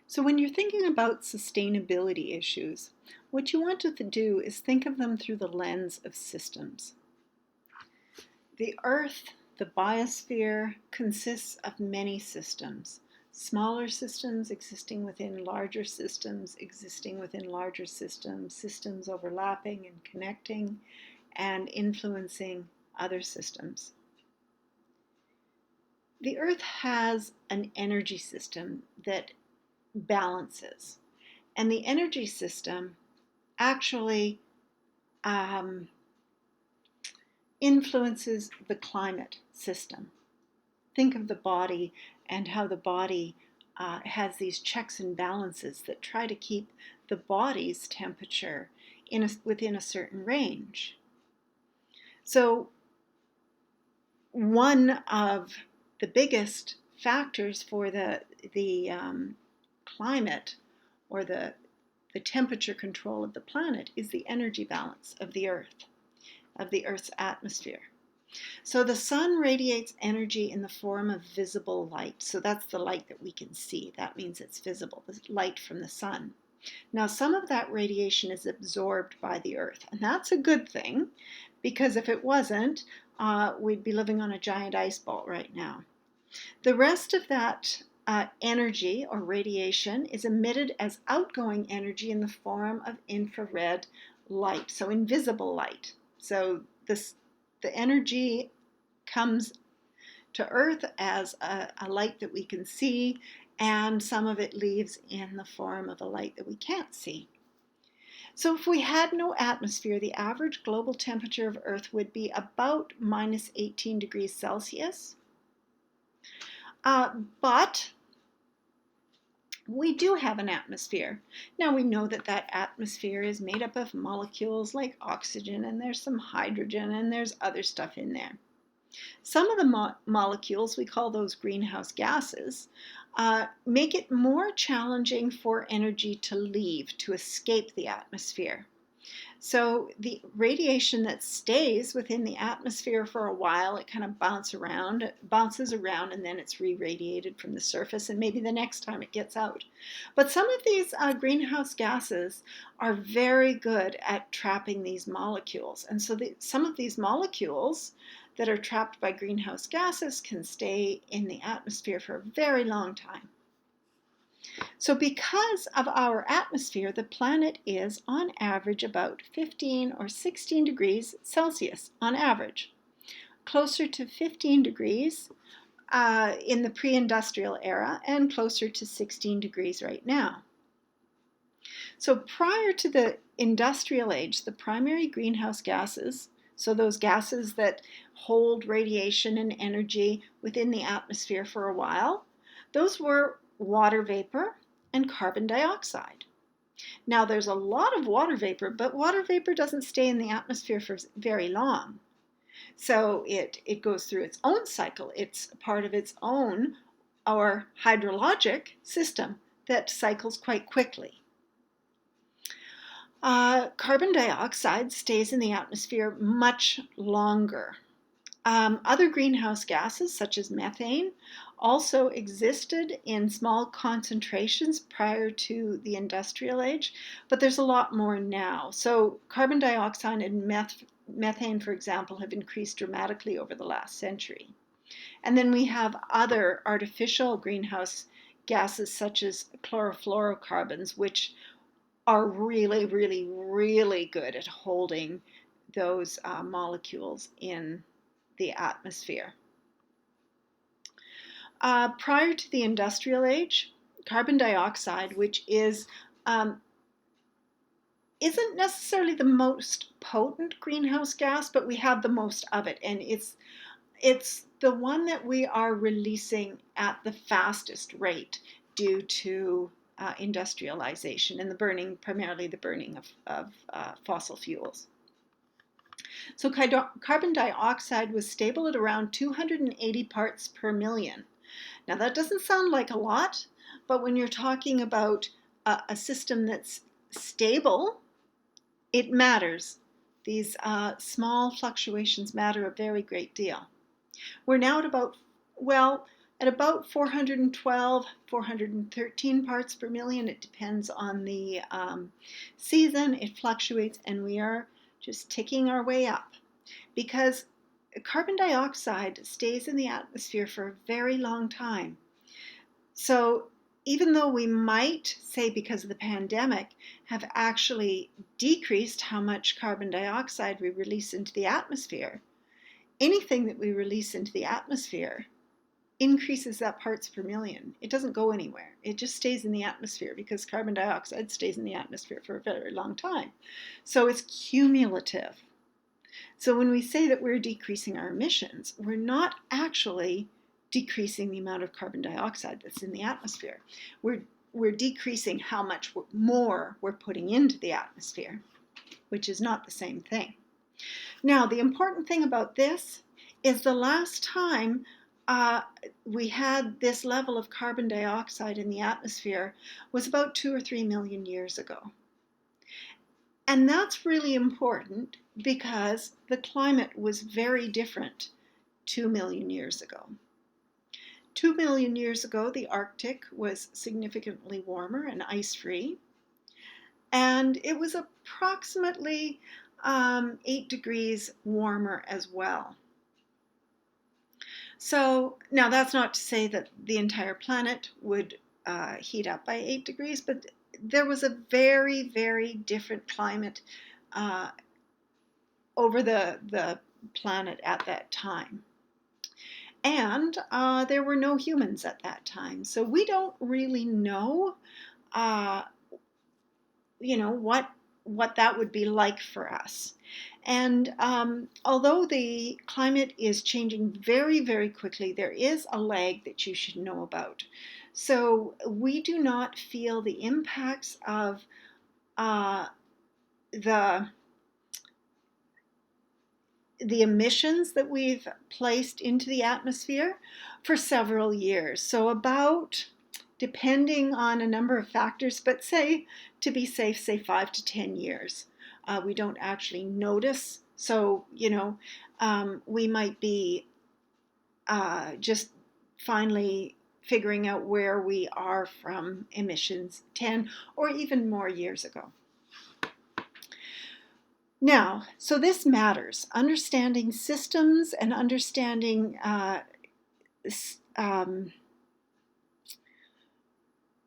So when you're thinking about sustainability issues, what you want to do is think of them through the lens of systems. The Earth, the biosphere, consists of many systems. Smaller systems existing within larger systems, existing within larger systems, systems overlapping and connecting and influencing other systems. The Earth has an energy system that balances. And the energy system actually influences the climate system. Think of the body and how the body has these checks and balances that try to keep the body's temperature within a certain range. So one of the biggest factors for the climate or the temperature control of the planet is the energy balance of the Earth's atmosphere. So the sun radiates energy in the form of visible light. So that's the light that we can see. That means it's visible, the light from the sun. Now, some of that radiation is absorbed by the Earth, and that's a good thing, because if it wasn't, we'd be living on a giant ice ball right now. The rest of that energy or radiation is emitted as outgoing energy in the form of infrared light, so invisible light. So the energy comes to Earth as a light that we can see, and some of it leaves in the form of a light that we can't see. So if we had no atmosphere, the average global temperature of Earth would be about minus 18 degrees Celsius. But we do have an atmosphere. Now we know that that atmosphere is made up of molecules like oxygen, and there's some hydrogen, and there's other stuff in there. Some of the molecules, we call those greenhouse gases, make it more challenging for energy to leave, to escape the atmosphere. So the radiation that stays within the atmosphere for a while, it kind of bounces around, and then it's re-radiated from the surface, and maybe the next time it gets out. But some of these greenhouse gases are very good at trapping these molecules. And so some of these molecules that are trapped by greenhouse gases can stay in the atmosphere for a very long time. So because of our atmosphere, the planet is on average about 15 or 16 degrees Celsius on average, closer to 15 degrees in the pre-industrial era and closer to 16 degrees right now. So prior to the industrial age, the primary greenhouse gases, so those gases that hold radiation and energy within the atmosphere for a while, those were water vapor and carbon dioxide. Now there's a lot of water vapor, but water vapor doesn't stay in the atmosphere for very long. So it goes through its own cycle. It's part of its own, our hydrologic system that cycles quite quickly. Carbon dioxide stays in the atmosphere much longer. Other greenhouse gases, such as methane, also existed in small concentrations prior to the industrial age, but there's a lot more now. So carbon dioxide and methane, for example, have increased dramatically over the last century. And then we have other artificial greenhouse gases, such as chlorofluorocarbons, which are really, really, really good at holding those molecules in the atmosphere. Prior to the industrial age, carbon dioxide, which isn't necessarily the most potent greenhouse gas, but we have the most of it, and it's the one that we are releasing at the fastest rate due to industrialization and primarily the burning of fossil fuels. So carbon dioxide was stable at around 280 parts per million. Now that doesn't sound like a lot, but when you're talking about a system that's stable, it matters. These small fluctuations matter a very great deal. We're now at at about 412, 413 parts per million. It depends on the season. It fluctuates, and we are just ticking our way up because carbon dioxide stays in the atmosphere for a very long time. So even though we might say, because of the pandemic, have actually decreased how much carbon dioxide we release into the atmosphere, anything that we release into the atmosphere increases that parts per million. It doesn't go anywhere. It just stays in the atmosphere because carbon dioxide stays in the atmosphere for a very long time. So it's cumulative. So when we say that we're decreasing our emissions, we're not actually decreasing the amount of carbon dioxide that's in the atmosphere. We're decreasing how much more we're putting into the atmosphere, which is not the same thing. Now, the important thing about this is the last time we had this level of carbon dioxide in the atmosphere was about 2 or 3 million years ago. And that's really important because the climate was very different 2 million years ago. 2 million years ago, the Arctic was significantly warmer and ice-free, and it was approximately 8 degrees warmer as well. So now that's not to say that the entire planet would heat up by 8 degrees, but there was a very, very different climate over the planet at that time. And there were no humans at that time. So we don't really know, what that would be like for us. And although the climate is changing very, very quickly, there is a lag that you should know about. So we do not feel the impacts of the emissions that we've placed into the atmosphere for several years. So about, depending on a number of factors, but say, to be safe, say 5 to 10 years. We don't actually notice. So, we might be just finally figuring out where we are from emissions 10 or even more years ago. Now, so this matters. Understanding systems and understanding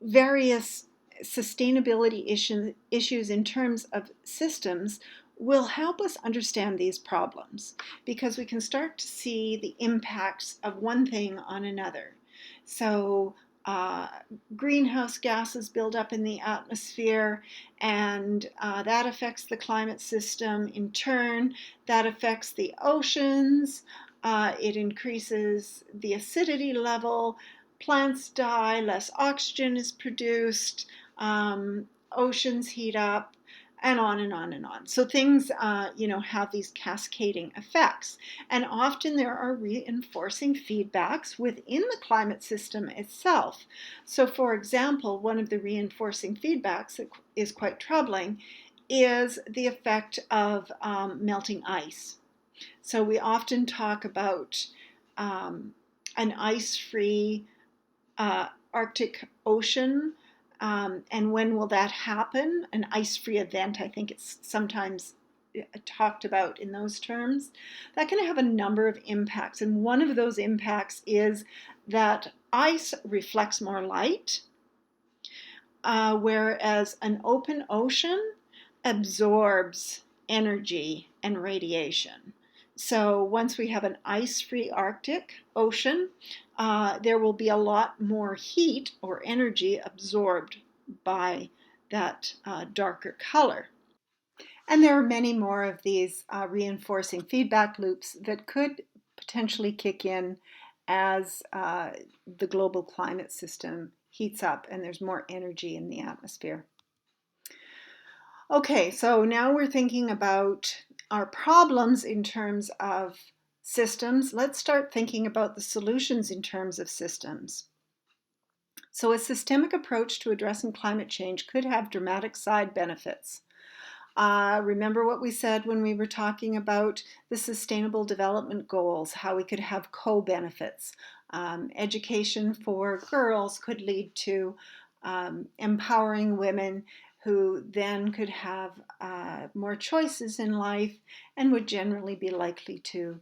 various sustainability issues in terms of systems will help us understand these problems because we can start to see the impacts of one thing on another. So greenhouse gases build up in the atmosphere, and that affects the climate system. In turn, that affects the oceans. It increases the acidity level. Plants die, less oxygen is produced, oceans heat up, and on and on and on. So things, have these cascading effects. And often there are reinforcing feedbacks within the climate system itself. So for example, one of the reinforcing feedbacks that is quite troubling is the effect of melting ice. So we often talk about an ice-free Arctic Ocean. And when will that happen? An ice-free event, I think it's sometimes talked about in those terms. That can have a number of impacts. And one of those impacts is that ice reflects more light, whereas an open ocean absorbs energy and radiation. So once we have an ice-free Arctic Ocean, there will be a lot more heat or energy absorbed by that darker color. And there are many more of these reinforcing feedback loops that could potentially kick in as the global climate system heats up and there's more energy in the atmosphere. Okay, so now we're thinking about our problems in terms of systems. Let's start thinking about the solutions in terms of systems. So a systemic approach to addressing climate change could have dramatic side benefits. Remember what we said when we were talking about the Sustainable Development Goals, how we could have co-benefits. Education for girls could lead to empowering women who then could have more choices in life and would generally be likely to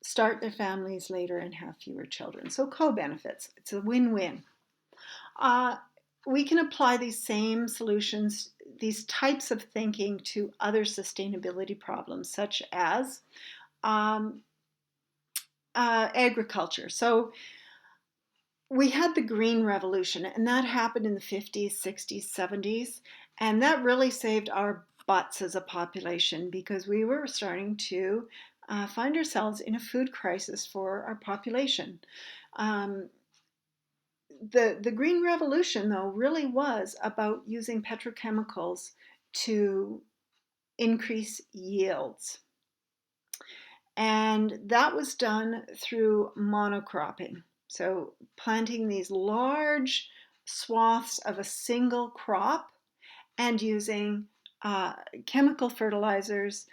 start their families later and have fewer children. So co-benefits, it's a win-win. We can apply these same solutions, these types of thinking to other sustainability problems, such as agriculture. So we had the Green Revolution, and that happened in the 50s, 60s, 70s, and that really saved our butts as a population because we were starting to find ourselves in a food crisis for our population. The Green Revolution, though, really was about using petrochemicals to increase yields. And that was done through monocropping. So planting these large swaths of a single crop and using chemical fertilizers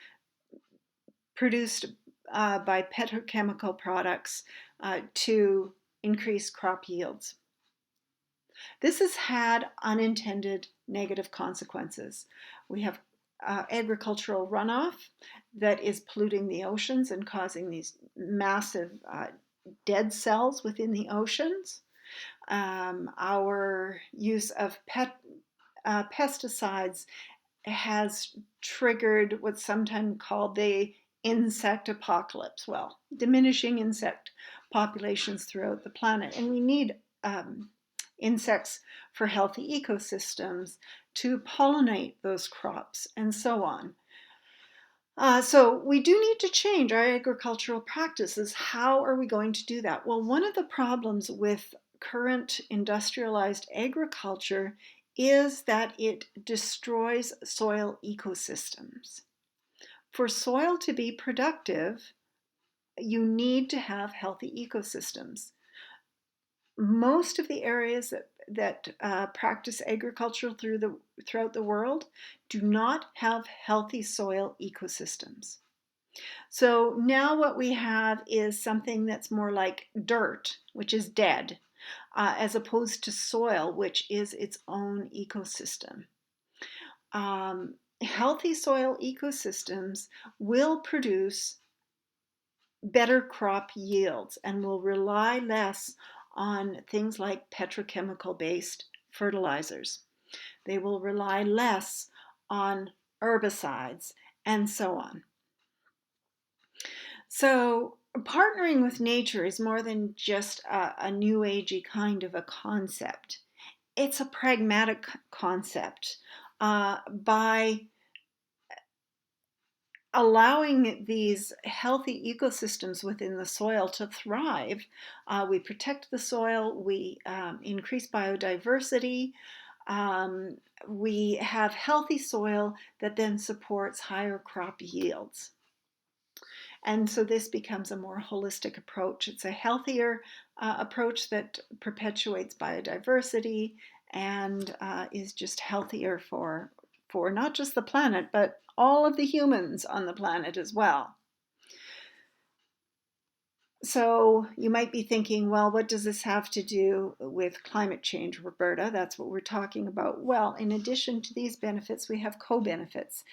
produced by petrochemical products to increase crop yields. This has had unintended negative consequences. We have agricultural runoff that is polluting the oceans and causing these massive dead cells within the oceans. Our use of pesticides has triggered what's sometimes called the insect apocalypse. Well, diminishing insect populations throughout the planet. And we need insects for healthy ecosystems to pollinate those crops and so on. So we do need to change our agricultural practices. How are we going to do that? Well, one of the problems with current industrialized agriculture is that it destroys soil ecosystems. For soil to be productive, you need to have healthy ecosystems. Most of the areas that practice agriculture throughout the world do not have healthy soil ecosystems. So now what we have is something that's more like dirt, which is dead, as opposed to soil, which is its own ecosystem. Healthy soil ecosystems will produce better crop yields and will rely less on things like petrochemical-based fertilizers. They will rely less on herbicides and so on. So partnering with nature is more than just a new agey kind of a concept. It's a pragmatic concept. By allowing these healthy ecosystems within the soil to thrive, we protect the soil, we increase biodiversity, we have healthy soil that then supports higher crop yields. And so this becomes a more holistic approach. It's a healthier approach that perpetuates biodiversity and is just healthier for not just the planet, but all of the humans on the planet as well. So you might be thinking, well, what does this have to do with climate change, Roberta? That's what we're talking about. Well, in addition to these benefits, we have co-benefits.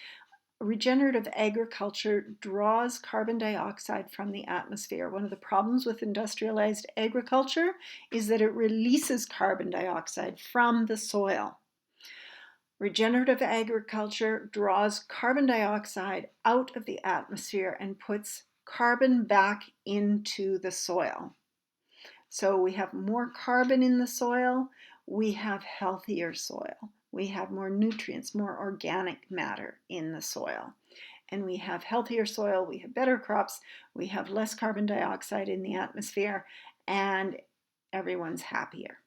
Regenerative agriculture draws carbon dioxide from the atmosphere. One of the problems with industrialized agriculture is that it releases carbon dioxide from the soil. Regenerative agriculture draws carbon dioxide out of the atmosphere and puts carbon back into the soil. So we have more carbon in the soil, we have healthier soil. We have more nutrients, more organic matter in the soil. And we have healthier soil, we have better crops, we have less carbon dioxide in the atmosphere, and everyone's happier.